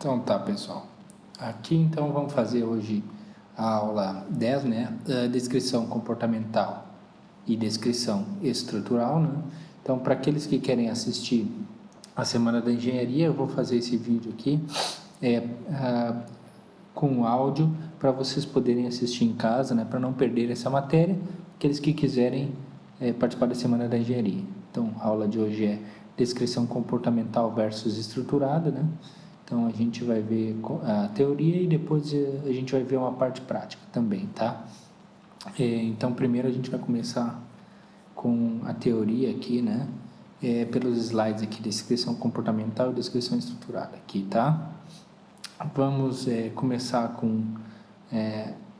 Então tá, pessoal. Aqui então vamos fazer hoje a aula 10, né? Descrição comportamental e descrição estrutural, né? Então, para aqueles que querem assistir a Semana da Engenharia, eu vou fazer esse vídeo aqui com áudio para vocês poderem assistir em casa, né? Para não perder essa matéria, aqueles que quiserem participar da Semana da Engenharia. Então, a aula de hoje é descrição comportamental versus estruturada, né? Então, a gente vai ver a teoria e depois a gente vai ver uma parte prática também, tá? Então, primeiro a gente vai começar com a teoria aqui, né? Pelos slides aqui, descrição comportamental e descrição estruturada aqui, tá? Vamos começar com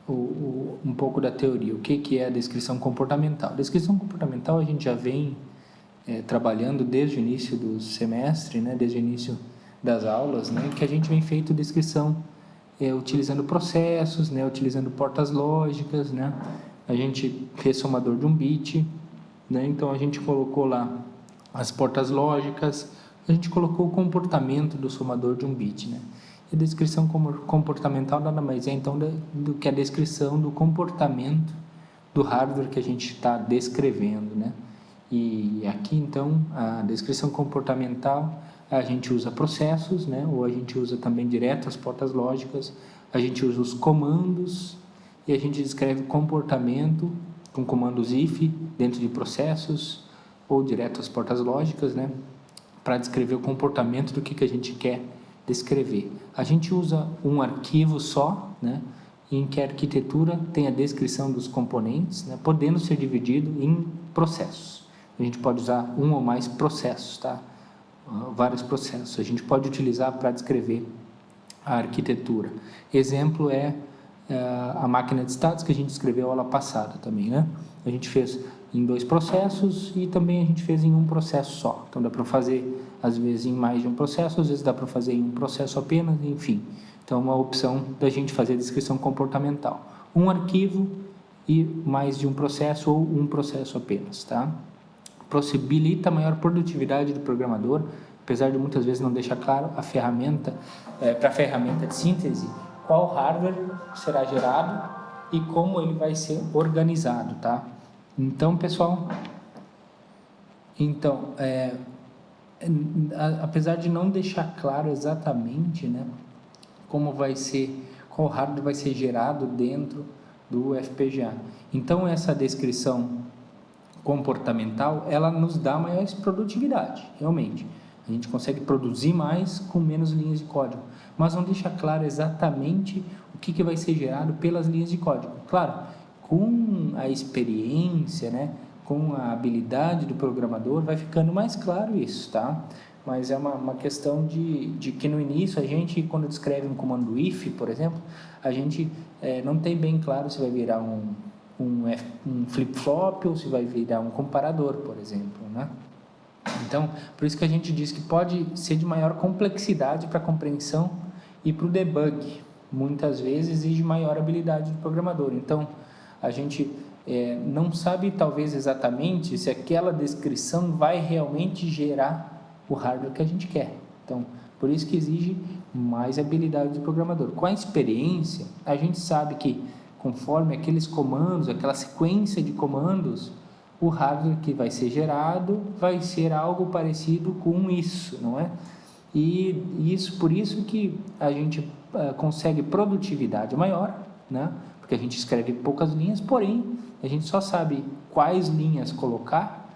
um pouco da teoria. O que é a descrição comportamental? Descrição comportamental a gente já vem trabalhando desde o início do semestre, né? Desde o início das aulas, né, que a gente vem feito descrição utilizando processos, né, utilizando portas lógicas, né, a gente fez somador de um bit, né, então a gente colocou lá as portas lógicas, a gente colocou o comportamento do somador de um bit, né, e a descrição comportamental nada mais é então do que a descrição do comportamento do hardware que a gente está descrevendo, né, e aqui então a descrição comportamental a gente usa processos, né? Ou a gente usa também direto as portas lógicas, a gente usa os comandos e a gente descreve comportamento com comandos if dentro de processos ou direto as portas lógicas, né? Para descrever o comportamento do que a gente quer descrever. A gente usa um arquivo só, né? Em que a arquitetura tem a descrição dos componentes, né? Podendo ser dividido em processos. A gente pode usar um ou mais processos, tá? Vários processos. A gente pode utilizar para descrever a arquitetura. Exemplo a máquina de status que a gente escreveu aula passada também, né? A gente fez em 2 processos e também a gente fez em um processo só. Então dá para fazer às vezes em mais de um processo, às vezes dá para fazer em um processo apenas, enfim. Então uma opção da gente fazer a descrição comportamental. Um arquivo e mais de um processo ou um processo apenas, tá? Possibilita a maior produtividade do programador, apesar de muitas vezes não deixar claro a ferramenta, para a ferramenta de síntese, qual hardware será gerado e como ele vai ser organizado, tá? Então, pessoal, apesar de não deixar claro exatamente, né, como vai ser, qual hardware vai ser gerado dentro do FPGA. Então, essa descrição comportamental, ela nos dá maior produtividade, realmente. A gente consegue produzir mais com menos linhas de código, mas não deixa claro exatamente o que vai ser gerado pelas linhas de código. Claro, com a experiência, né, com a habilidade do programador, vai ficando mais claro isso, tá? Mas é uma questão de que no início a gente, quando descreve um comando if, por exemplo, a gente não tem bem claro se vai virar um flip-flop ou se vai virar um comparador, por exemplo, né? Então, por isso que a gente diz que pode ser de maior complexidade para a compreensão e para o debug. Muitas vezes exige maior habilidade do programador. Então, a gente não sabe talvez exatamente se aquela descrição vai realmente gerar o hardware que a gente quer. Então, por isso que exige mais habilidade do programador. Com a experiência, a gente sabe que conforme aqueles comandos, aquela sequência de comandos, o hardware que vai ser gerado vai ser algo parecido com isso, não é? E isso, por isso que a gente consegue produtividade maior, né? Porque a gente escreve poucas linhas, porém, a gente só sabe quais linhas colocar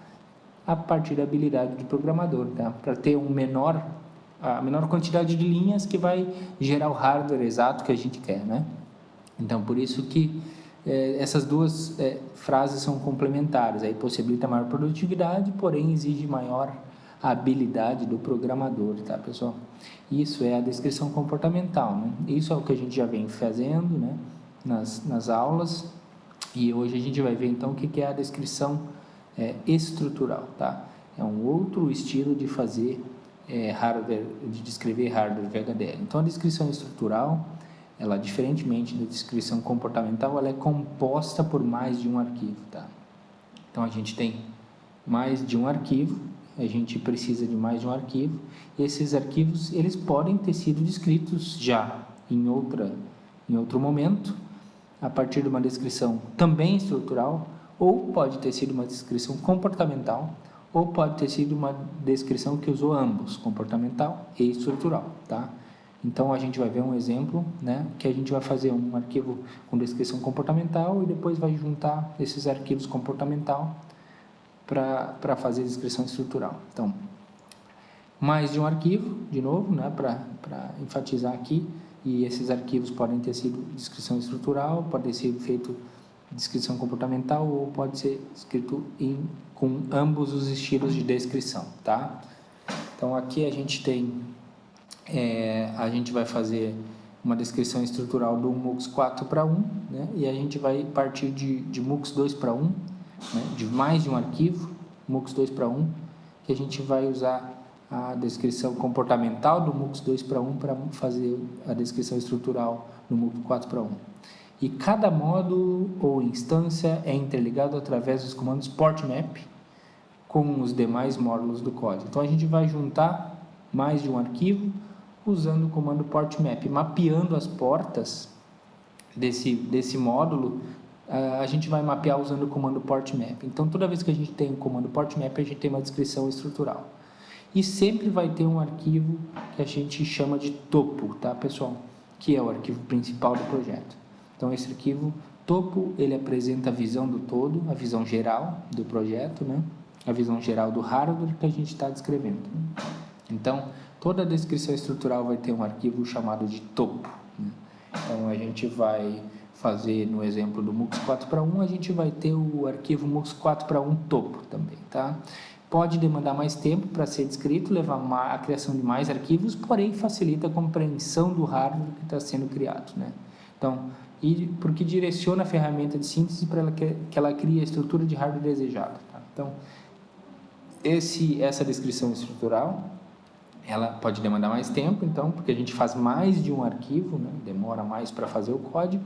a partir da habilidade do programador, tá? Para ter a menor quantidade de linhas que vai gerar o hardware exato que a gente quer, né? Então, por isso que essas duas frases são complementares. Aí possibilita maior produtividade, porém exige maior habilidade do programador, tá, pessoal? Isso é a descrição comportamental, né? Isso é o que a gente já vem fazendo, né, nas aulas. E hoje a gente vai ver, então, o que é a descrição estrutural, tá? É um outro estilo de fazer hardware, de descrever hardware VHDL. Então, a descrição estrutural, ela, diferentemente da descrição comportamental, ela é composta por mais de um arquivo, tá? Então, a gente tem mais de um arquivo a gente precisa de mais de um arquivo. Esses arquivos, eles podem ter sido descritos já em outro momento, a partir de uma descrição também estrutural, ou pode ter sido uma descrição comportamental, ou pode ter sido uma descrição que usou ambos, comportamental e estrutural, tá? Então, a gente vai ver um exemplo, né, que a gente vai fazer um arquivo com descrição comportamental e depois vai juntar esses arquivos comportamental para fazer descrição estrutural. Então, mais de um arquivo, de novo, né, para enfatizar aqui, e esses arquivos podem ter sido descrição estrutural, pode ter sido feito descrição comportamental ou pode ser escrito com ambos os estilos de descrição, tá? Então, aqui a gente tem, a gente vai fazer uma descrição estrutural do MUX 4:1, né? E a gente vai partir de MUX 2:1, né? De mais de um arquivo, MUX 2:1, que a gente vai usar a descrição comportamental do MUX 2:1 para fazer a descrição estrutural do MUX 4:1. E cada módulo ou instância é interligado através dos comandos portmap com os demais módulos do código. Então, a gente vai juntar mais de um arquivo usando o comando portmap, mapeando as portas desse módulo. A gente vai mapear usando o comando portmap. Então, toda vez que a gente tem o comando portmap, a gente tem uma descrição estrutural. E sempre vai ter um arquivo que a gente chama de topo, tá, pessoal? Que é o arquivo principal do projeto. Então, esse arquivo topo, ele apresenta a visão do todo, a visão geral do projeto, né? A visão geral do hardware que a gente está descrevendo. Então, toda a descrição estrutural vai ter um arquivo chamado de topo, né? Então, a gente vai fazer, no exemplo do MUX 4:1, a gente vai ter o arquivo MUX 4:1 topo também, tá? Pode demandar mais tempo para ser descrito, levar a criação de mais arquivos, porém facilita a compreensão do hardware que está sendo criado, né? Então, porque direciona a ferramenta de síntese para que ela crie a estrutura de hardware desejada, tá? Então, essa descrição estrutural, ela pode demandar mais tempo, então, porque a gente faz mais de um arquivo, né? Demora mais para fazer o código,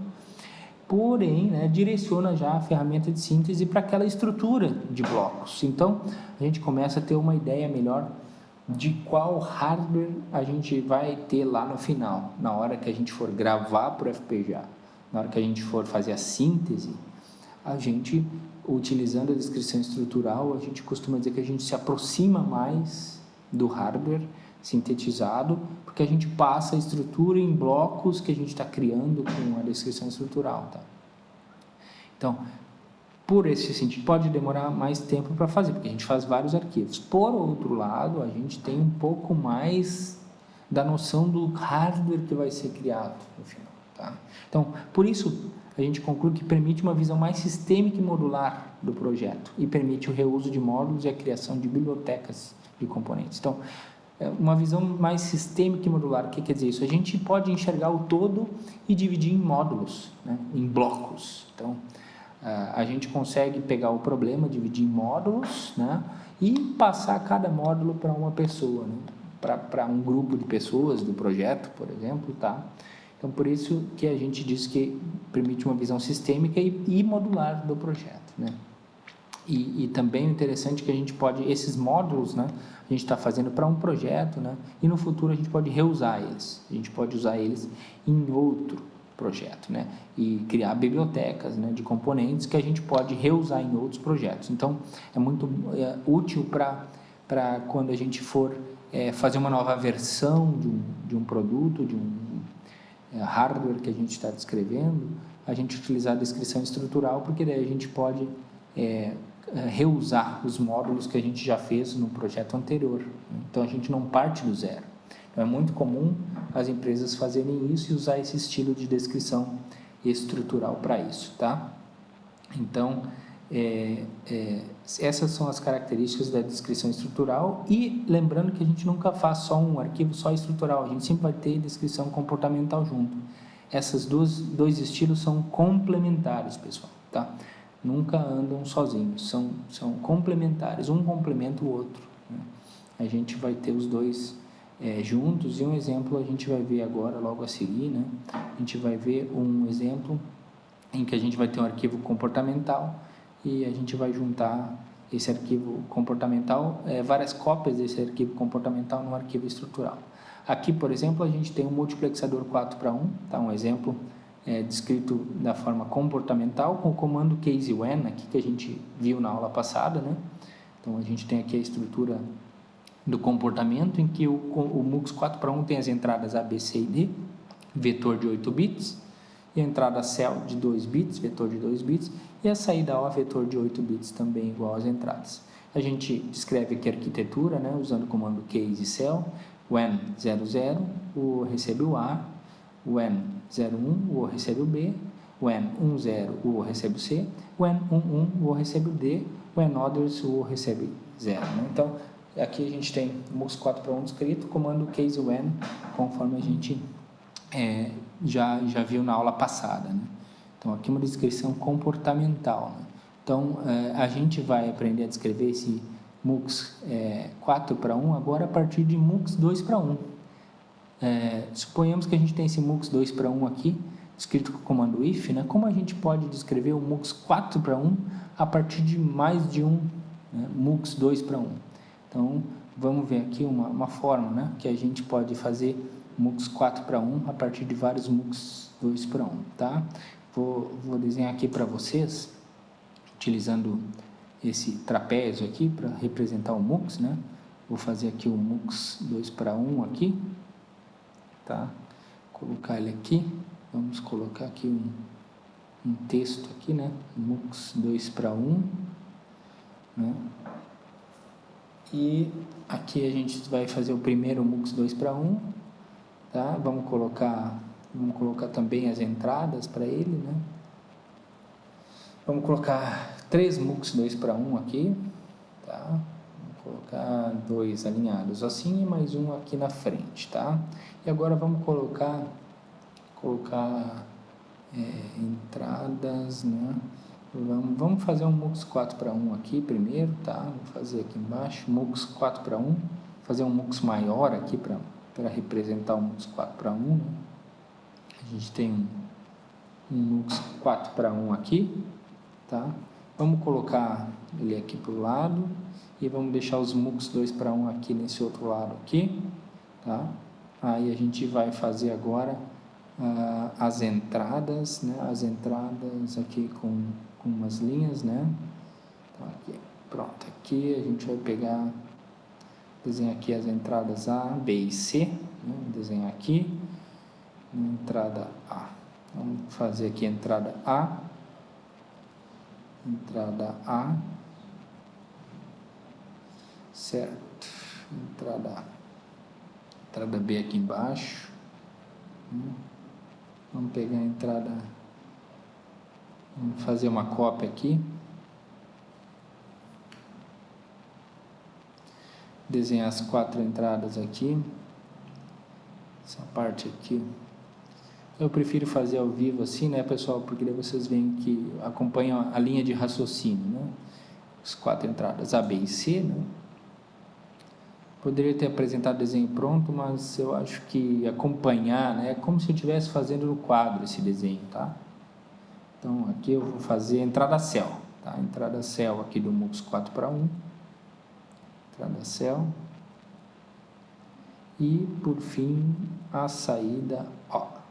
porém, né, direciona já a ferramenta de síntese para aquela estrutura de blocos. Então, a gente começa a ter uma ideia melhor de qual hardware a gente vai ter lá no final, na hora que a gente for gravar para o FPGA, na hora que a gente for fazer a síntese, a gente, utilizando a descrição estrutural, a gente costuma dizer que a gente se aproxima mais do hardware sintetizado, porque a gente passa a estrutura em blocos que a gente está criando com a descrição estrutural, tá? Então, por esse sentido, pode demorar mais tempo para fazer, porque a gente faz vários arquivos. Por outro lado, a gente tem um pouco mais da noção do hardware que vai ser criado no final, tá? Então, por isso, a gente conclui que permite uma visão mais sistêmica e modular do projeto e permite o reuso de módulos e a criação de bibliotecas de componentes. Então, uma visão mais sistêmica e modular, o que quer dizer isso? A gente pode enxergar o todo e dividir em módulos, né? Em blocos. Então, a gente consegue pegar o problema, dividir em módulos, né? E passar cada módulo para uma pessoa, né? Para um grupo de pessoas do projeto, por exemplo, tá? Então, por isso que a gente diz que permite uma visão sistêmica e modular do projeto, né? E também o interessante é que a gente pode, esses módulos, né, a gente está fazendo para um projeto, né, e no futuro a gente pode reusar eles, a gente pode usar eles em outro projeto, né, e criar bibliotecas, né, de componentes que a gente pode reusar em outros projetos. Então, é muito útil para quando a gente for fazer uma nova versão de um produto, de um hardware que a gente está descrevendo, a gente utilizar a descrição estrutural, porque daí a gente pode reusar os módulos que a gente já fez no projeto anterior. Então, a gente não parte do zero. Então, é muito comum as empresas fazerem isso e usar esse estilo de descrição estrutural para isso, tá? Então, essas são as características da descrição estrutural e lembrando que a gente nunca faz só um arquivo só estrutural, a gente sempre vai ter descrição comportamental junto. Essas dois estilos são complementares, pessoal, tá? Nunca andam sozinhos, são complementares, um complementa o outro, né? A gente vai ter os dois juntos e um exemplo a gente vai ver agora, logo a seguir, né? A gente vai ver um exemplo em que a gente vai ter um arquivo comportamental e a gente vai juntar esse arquivo comportamental, várias cópias desse arquivo comportamental no arquivo estrutural. Aqui, por exemplo, a gente tem um multiplexador 4:1, tá? Um exemplo descrito da forma comportamental com o comando case when, aqui que a gente viu na aula passada, né? Então, a gente tem aqui a estrutura do comportamento em que o MUX 4:1 tem as entradas A, B, C e D, vetor de 8 bits, e a entrada cell de 2 bits, vetor de 2 bits, e a saída O, vetor de 8 bits, também igual às entradas. A gente descreve aqui a arquitetura, né, usando o comando case cell, when 00, o recebe o A, when 01, o recebe o B, when 10, o recebe o C, when 11, o recebe o D, when others, o recebe 0. Né? Então, aqui a gente tem o MUX 4:1 descrito, comando case when, conforme a gente já viu na aula passada, né? Então, aqui uma descrição comportamental, né? Então, a gente vai aprender a descrever esse MUX 4:1 agora a partir de MUX 2:1. Suponhamos que a gente tem esse MUX 2:1 aqui, escrito com o comando if, né? Como a gente pode descrever o MUX 4:1 a partir de mais de um, né, MUX 2:1? Então, vamos ver aqui uma forma, né, que a gente pode fazer MUX 4:1 a partir de vários MUX 2:1, tá? Vou desenhar aqui para vocês, utilizando esse trapézio aqui para representar o MUX, né? Vou fazer aqui o MUX 2:1 aqui, tá? Colocar ele aqui, vamos colocar aqui um texto aqui, né? MUX 2:1, né? E aqui a gente vai fazer o primeiro MUX 2:1, tá? Vamos colocar também as entradas para ele, né? Vamos colocar 3 MUX 2:1 aqui, tá? Vamos colocar 2 alinhados assim e mais um aqui na frente, tá? E agora vamos colocar entradas, né? Vamos fazer um MUX 4:1 aqui primeiro, tá? Vou fazer aqui embaixo, MUX 4:1, fazer um MUX maior aqui para representar o MUX 4:1, né? A gente tem um MUX 4:1 aqui, tá? Vamos colocar ele aqui para o lado e vamos deixar os MUX 2:1 aqui nesse outro lado aqui, tá? Aí a gente vai fazer agora as entradas, né? As entradas aqui com umas linhas, né? Então, aqui, pronto, aqui a gente vai pegar, desenhar aqui as entradas A, B e C, né? Desenhar aqui, entrada A, vamos fazer aqui a entrada A, certo, entrada B aqui embaixo, vamos pegar a entrada, vamos fazer uma cópia aqui, desenhar as 4 entradas aqui, essa parte aqui. Eu prefiro fazer ao vivo assim, né, pessoal, porque daí vocês veem que acompanham a linha de raciocínio, né? As 4 entradas A, B e C, né? Poderia ter apresentado o desenho pronto, mas eu acho que acompanhar, né, é como se eu estivesse fazendo no quadro esse desenho, tá? Então, aqui eu vou fazer a entrada cell, tá? Entrada cell aqui do MUX 4:1, entrada cell, e, por fim, a saída O.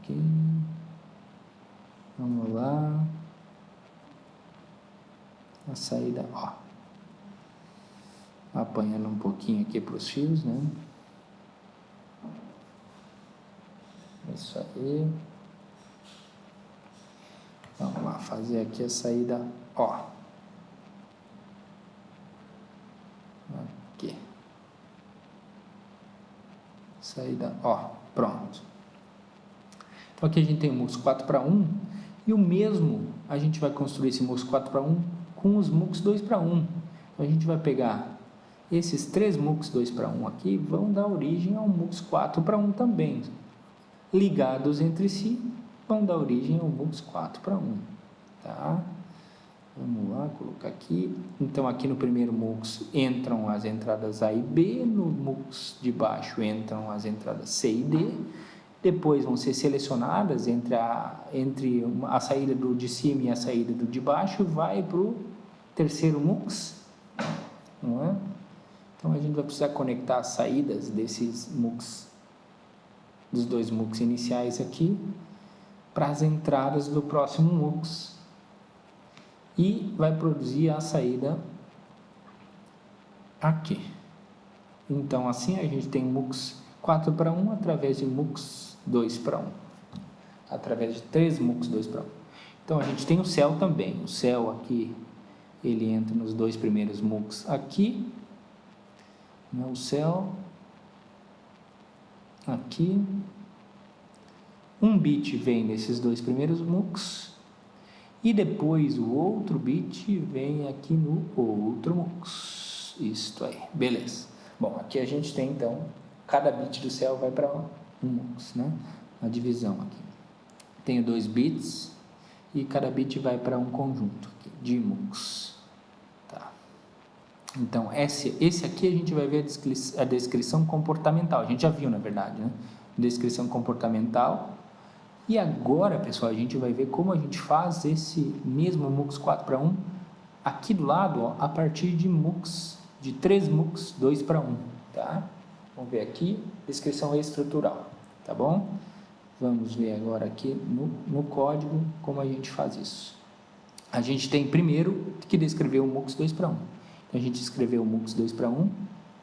Aqui. Vamos lá, a saída O, apanhando um pouquinho aqui para os fios, né? Isso aí. Vamos lá, fazer aqui a saída O. Aqui. Saída O. Pronto. Então, aqui a gente tem o MUX 4:1 e o mesmo a gente vai construir esse MUX 4:1 com os MUX 2:1. Então, a gente vai pegar esses 3 MUX 2:1 aqui, vão dar origem ao MUX 4:1 também. Ligados entre si, vão dar origem ao MUX 4:1, tá? Vamos lá, colocar aqui. Então, aqui no primeiro MUX entram as entradas A e B, no MUX de baixo entram as entradas C e D, depois vão ser selecionadas entre a saída do de cima e a saída do de baixo, vai para o terceiro MUX, não é? Então a gente vai precisar conectar as saídas desses MUX, dos dois MUX iniciais aqui, para as entradas do próximo MUX. E vai produzir a saída aqui. Então assim a gente tem MUX 4:1 através de MUX 2:1. Através de 3 MUX 2:1. Então a gente tem o céu também. O céu aqui, ele entra nos dois primeiros MUX aqui. O céu aqui. Um bit vem nesses dois primeiros MUX. E depois o outro bit vem aqui no outro MUX. Isto aí, beleza. Bom, aqui a gente tem então, cada bit do céu vai para um MUX, né? A divisão aqui. Tenho 2 bits e cada bit vai para um conjunto aqui, de MUX. Tá. Então, esse aqui a gente vai ver a descrição comportamental. A gente já viu, na verdade, né? Descrição comportamental. E agora, pessoal, a gente vai ver como a gente faz esse mesmo MUX 4:1 aqui do lado, ó, a partir de MUX, de 3 MUX 2:1, tá? Vamos ver aqui, descrição estrutural, tá bom? Vamos ver agora aqui no código como a gente faz isso. A gente tem primeiro que descrever o MUX 2:1. Então, a gente escreveu o MUX 2:1,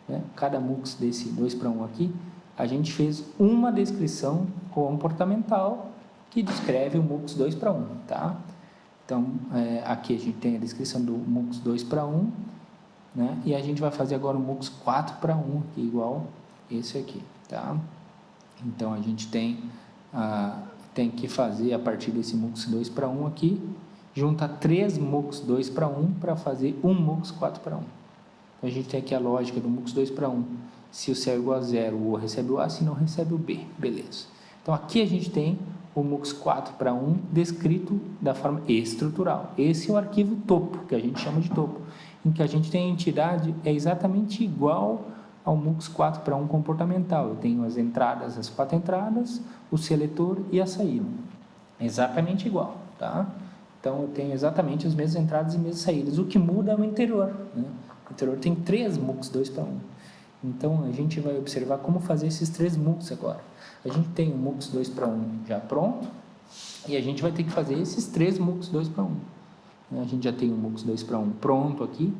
né? Cada MUX desse 2:1 aqui, a gente fez uma descrição comportamental que descreve o MUX 2:1, tá? Então, aqui a gente tem a descrição do MUX 2:1, né? E a gente vai fazer agora o MUX 4:1, que é igual esse aqui, tá? Então, a gente tem que fazer a partir desse MUX 2:1 aqui, junta 3 MUX 2:1 para fazer um MUX 4:1. Então, a gente tem aqui a lógica do MUX 2:1. Se o céu é igual a 0, o O recebe o A, se não recebe o B. Beleza. Então, aqui a gente tem o MUX 4:1 descrito da forma estrutural. Esse é o arquivo topo, que a gente chama de topo, em que a gente tem a entidade exatamente igual ao MUX 4:1 comportamental. Eu tenho as entradas, as 4 entradas, o seletor e a saída. Exatamente igual, tá? Então, eu tenho exatamente as mesmas entradas e mesmas saídas. O que muda é o interior, né? O interior tem 3 MUX 2:1. Então, a gente vai observar como fazer esses 3 MUX agora. A gente tem o MUX 2:1 já pronto, e a gente vai ter que fazer esses 3 MUX 2:1. A gente já tem o MUX 2:1 pronto aqui,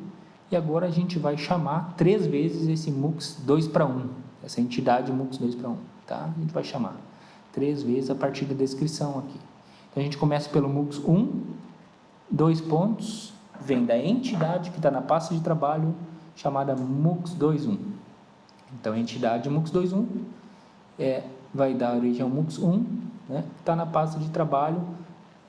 e agora a gente vai chamar 3 vezes esse MUX 2:1, essa entidade MUX 2:1, tá? A gente vai chamar 3 vezes a partir da descrição aqui. Então, a gente começa pelo MUX 1, 2 pontos, vem da entidade que está na pasta de trabalho, chamada MUX 2:1. Então, a entidade MUX 2:1 vai dar origem ao MUX 1, né? Está na pasta de trabalho,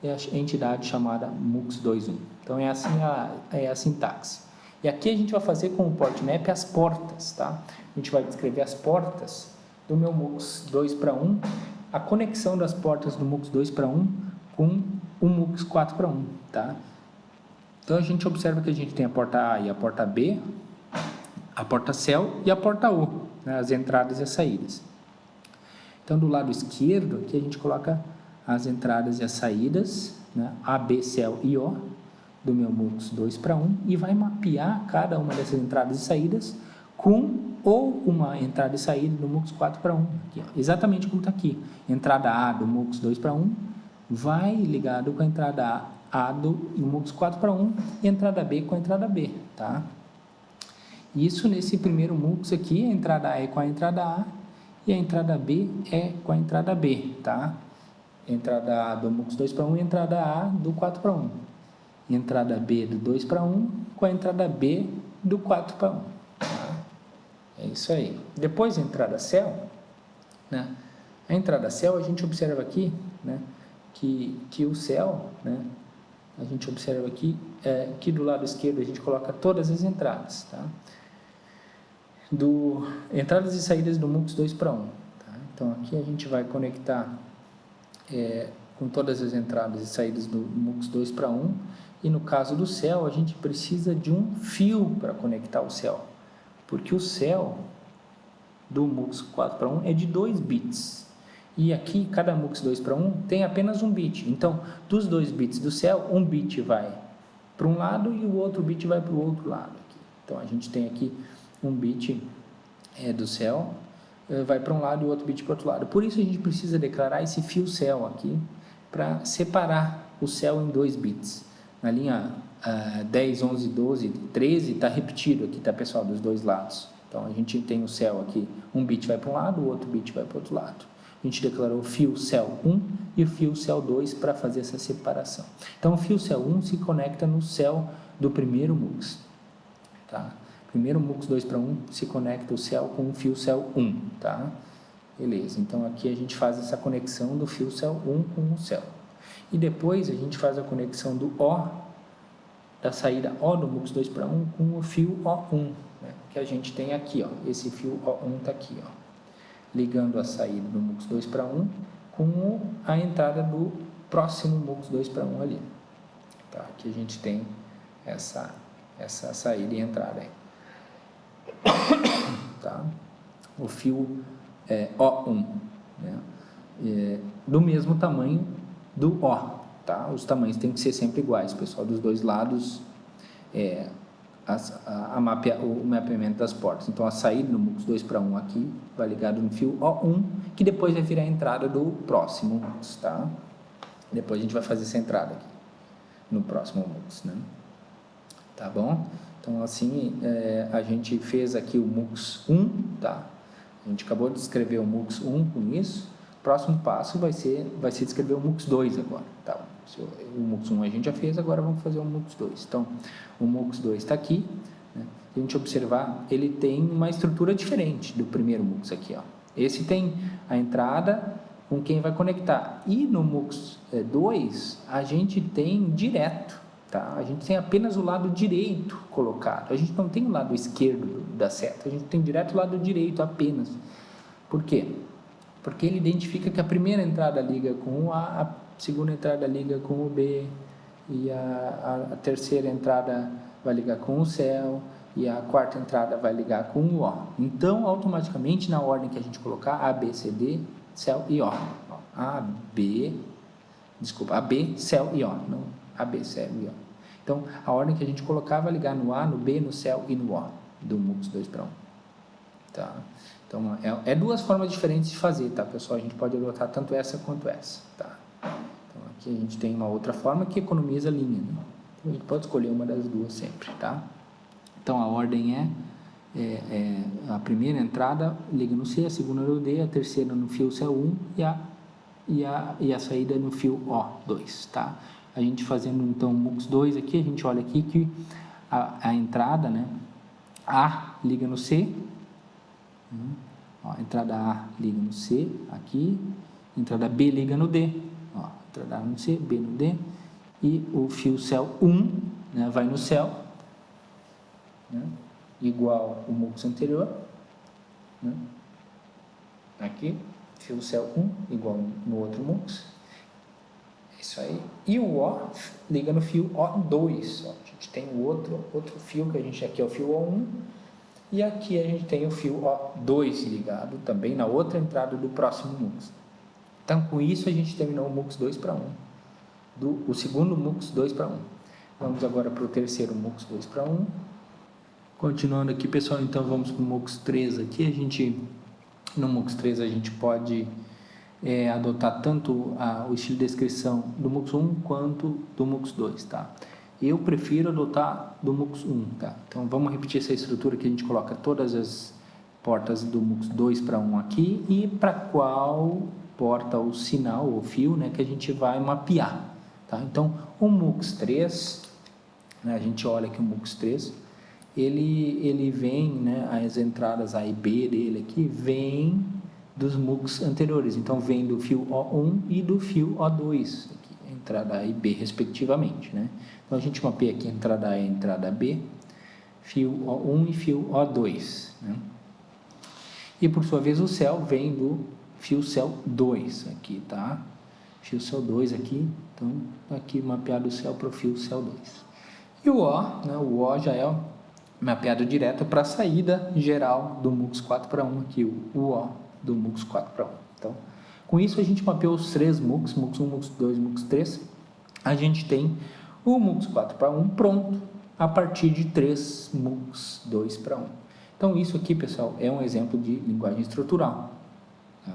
é a entidade chamada MUX 2:1. Então, é assim a sintaxe. E aqui a gente vai fazer com o portmap as portas, tá? A gente vai descrever as portas do meu MUX 2:1, a conexão das portas do MUX 2:1 com o MUX 4:1, tá? Então, a gente observa que a gente tem a porta A e a porta B, a porta céu e a porta O, né? As entradas e as saídas. Então, do lado esquerdo, aqui a gente coloca as entradas e as saídas, né? A, B, céu e O, do meu MUX 2:1, e vai mapear cada uma dessas entradas e saídas com ou uma entrada e saída do MUX 4:1, aqui, ó, exatamente como está aqui. Entrada A do MUX 2:1 vai ligado com a entrada A do MUX 4:1 e entrada B com a entrada B, tá? Isso nesse primeiro MUX aqui, a entrada A é com a entrada A e a entrada B é com a entrada B, tá? Entrada A do MUX 2:1 e entrada A do 4:1. Entrada B do 2:1 com a entrada B do 4:1. Tá? É isso aí. Depois a entrada céu, né? A entrada céu a gente observa aqui, né? Que o céu, né? A gente observa aqui, que do lado esquerdo a gente coloca todas as entradas, tá? Entradas e saídas do MUX 2:1. Tá? Então, aqui a gente vai conectar com todas as entradas e saídas do MUX 2:1. E no caso do céu, a gente precisa de um fio para conectar o céu. Porque o céu do MUX 4:1 é de 2 bits. E aqui, cada MUX 2:1 tem apenas um bit. Então, dos 2 bits do céu, um bit vai para um lado e o outro bit vai para o outro lado. Aqui. Então, a gente tem aqui um bit do céu, vai para um lado e o outro bit para o outro lado. Por isso, a gente precisa declarar esse fio céu aqui para separar o céu em 2 bits. Na linha 10, 11, 12, 13 está repetido aqui, tá, pessoal, dos dois lados. Então, a gente tem o céu aqui, um bit vai para um lado, o outro bit vai para o outro lado. A gente declarou o fio céu 1 e o fio céu 2 para fazer essa separação. Então, o fio céu 1 se conecta no céu do primeiro MUX. Tá? Primeiro MUX 2 para 1 se conecta o céu com o fio céu 1. Tá? Beleza, então aqui a gente faz essa conexão do fio céu 1 com o céu. E depois a gente faz a conexão do O, da saída O do MUX 2 para 1 com o fio O1, né? Que a gente tem aqui, ó, esse fio O1 está aqui, ó, ligando a saída do MUX 2 para 1 com a entrada do próximo MUX 2 para 1 ali. Tá? Aqui a gente tem essa saída e entrada aí. Tá? O fio O1, né? Do mesmo tamanho do O, tá? Os tamanhos têm que ser sempre iguais, pessoal, dos dois lados, o mapeamento das portas. Então, a saída do MUX 2 para 1 aqui vai ligado no fio O1, que depois vai virar a entrada do próximo MUX, tá? Depois a gente vai fazer essa entrada aqui, no próximo MUX, né? Tá bom? Então, assim, a gente fez aqui o MUX 1, tá? A gente acabou de escrever o MUX 1 com isso. O próximo passo vai ser descrever o MUX 2 agora, tá? O MUX 1 a gente já fez, agora vamos fazer o MUX 2. Então, o MUX 2 está aqui, né? Se a gente observar, ele tem uma estrutura diferente do primeiro MUX aqui, ó. Esse tem a entrada com quem vai conectar. E no MUX 2, a gente tem direto, tá? A gente tem apenas o lado direito colocado. A gente não tem o lado esquerdo da seta, a gente tem direto o lado direito apenas. Por quê? Porque ele identifica que a primeira entrada liga com o A, a segunda entrada liga com o B, e a terceira entrada vai ligar com o céu, e a quarta entrada vai ligar com o O. Então, automaticamente, na ordem que a gente colocar, A, B, C, D, céu e O. A, B, céu e O. Não, A, B, céu e O. Então, a ordem que a gente colocar vai ligar no A, no B, no céu e no O, do MUX 2 para 1. Tá? Então, é duas formas diferentes de fazer, tá, pessoal? A gente pode adotar tanto essa quanto essa, tá? Então, aqui a gente tem uma outra forma que economiza linha, né? Então, a gente pode escolher uma das duas sempre, tá? Então, a ordem a primeira entrada liga no C, a segunda no D, a terceira no fio C1 e a saída no fio O2, tá? A gente fazendo, então, o MUX 2 aqui, a gente olha aqui que a entrada, né? A liga no C, ó, a entrada A liga no C, aqui, a entrada B liga no D, ó, entrada A no C, B no D, e o fio céu 1, né, vai no céu, né, igual o MUX anterior, né, aqui, fio céu 1, igual no outro MUX, isso aí, e o O liga no fio O2, ó, a gente tem o outro fio, que a gente aqui é o fio O1, e aqui a gente tem o fio O2 ligado também na outra entrada do próximo MUX. Então, com isso, a gente terminou o MUX 2 para 1. O segundo MUX 2 para 1. Vamos agora para o terceiro MUX 2 para 1. Continuando aqui, pessoal, então vamos para o MUX 3 aqui. No MUX 3 a gente pode adotar tanto o estilo de descrição do MUX 1 quanto do MUX 2, tá? Eu prefiro adotar do MUX 1, tá? Então, vamos repetir essa estrutura que a gente coloca todas as portas do MUX 2 para 1 aqui e para qual porta o sinal, o fio, né, que a gente vai mapear, tá? Então, o MUX 3, né, a gente olha aqui o MUX 3, ele vem, né, as entradas A e B dele aqui, vem dos MUX anteriores. Então, vem do fio O1 e do fio O2, aqui, entrada A e B, respectivamente, né? Então, a gente mapeia aqui entrada A e entrada B, fio O1 e fio O2, né? E, por sua vez, o céu vem do fio céu 2 aqui, tá? Fio céu 2 aqui, então, aqui mapeado o céu para o fio céu 2. E o O, né? O O já é mapeado direto para a saída geral do MUX 4 para 1 aqui, o O do MUX 4 para 1. Então, com isso a gente mapeou os três MUX, MUX 1, MUX 2, MUX 3. A gente tem O MUX 4:1 pronto, a partir de 3 MUX 2:1. Então, isso aqui, pessoal, é um exemplo de linguagem estrutural, tá?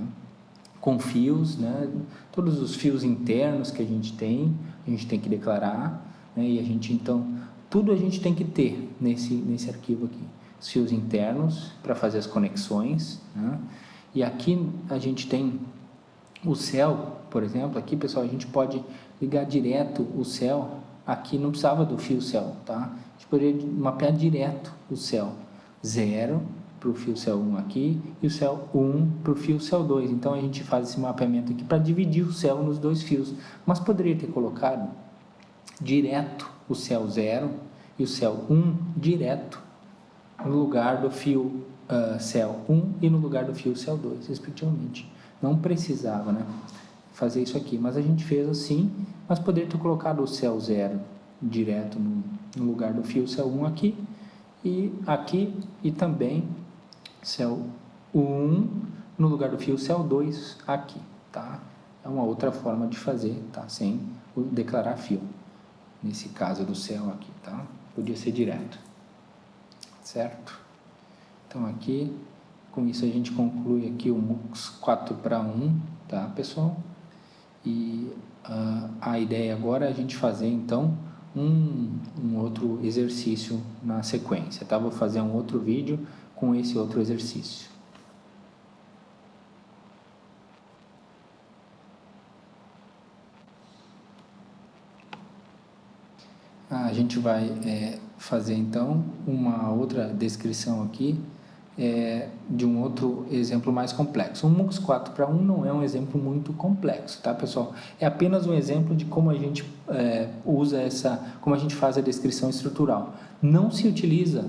Com fios, né? Todos os fios internos que a gente tem que declarar, né? E a gente, então, tudo a gente tem que ter nesse arquivo aqui. Os fios internos para fazer as conexões, né? E aqui a gente tem o céu, por exemplo. Aqui, pessoal, a gente pode ligar direto o céu. Aqui não precisava do fio céu, tá? A gente poderia mapear direto o céu 0 para o fio céu 1 aqui e o céu 1 para o fio céu 2. Então a gente faz esse mapeamento aqui para dividir o céu nos dois fios, mas poderia ter colocado direto o céu 0 e o céu 1 direto no lugar do fio céu 1 e no lugar do fio céu 2, respectivamente. Não precisava, né, fazer isso aqui, mas a gente fez assim. Mas poderia ter colocado o céu 0 direto no lugar do fio céu 1 aqui e também céu 1 no lugar do fio céu 2 aqui, tá? É uma outra forma de fazer, tá? Sem declarar fio. Nesse caso do céu aqui, tá? Podia ser direto, certo? Então aqui, com isso a gente conclui aqui o MUX 4:1, tá, pessoal? E a ideia agora é a gente fazer, então, um outro exercício na sequência, tá? Vou fazer um outro vídeo com esse outro exercício. A gente vai fazer, então, uma outra descrição aqui de um outro exemplo mais complexo. O MUX 4:1 não é um exemplo muito complexo, tá, pessoal? É apenas um exemplo de como a gente como a gente faz a descrição estrutural. Não se utiliza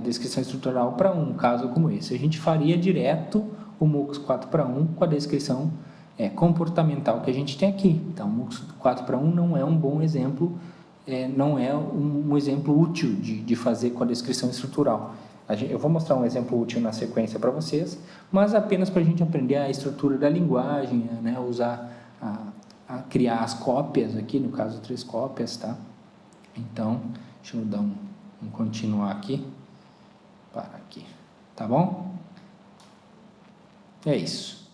descrição estrutural para um caso como esse. A gente faria direto o MUX 4:1 com a descrição comportamental que a gente tem aqui. Então, o MUX 4:1 não é um bom exemplo, não é um exemplo útil de fazer com a descrição estrutural. Eu vou mostrar um exemplo útil na sequência para vocês, mas apenas para a gente aprender a estrutura da linguagem, né? Usar, criar as cópias aqui, no caso 3 cópias, tá? Então, deixa eu dar um continuar aqui, para aqui, tá bom? É isso.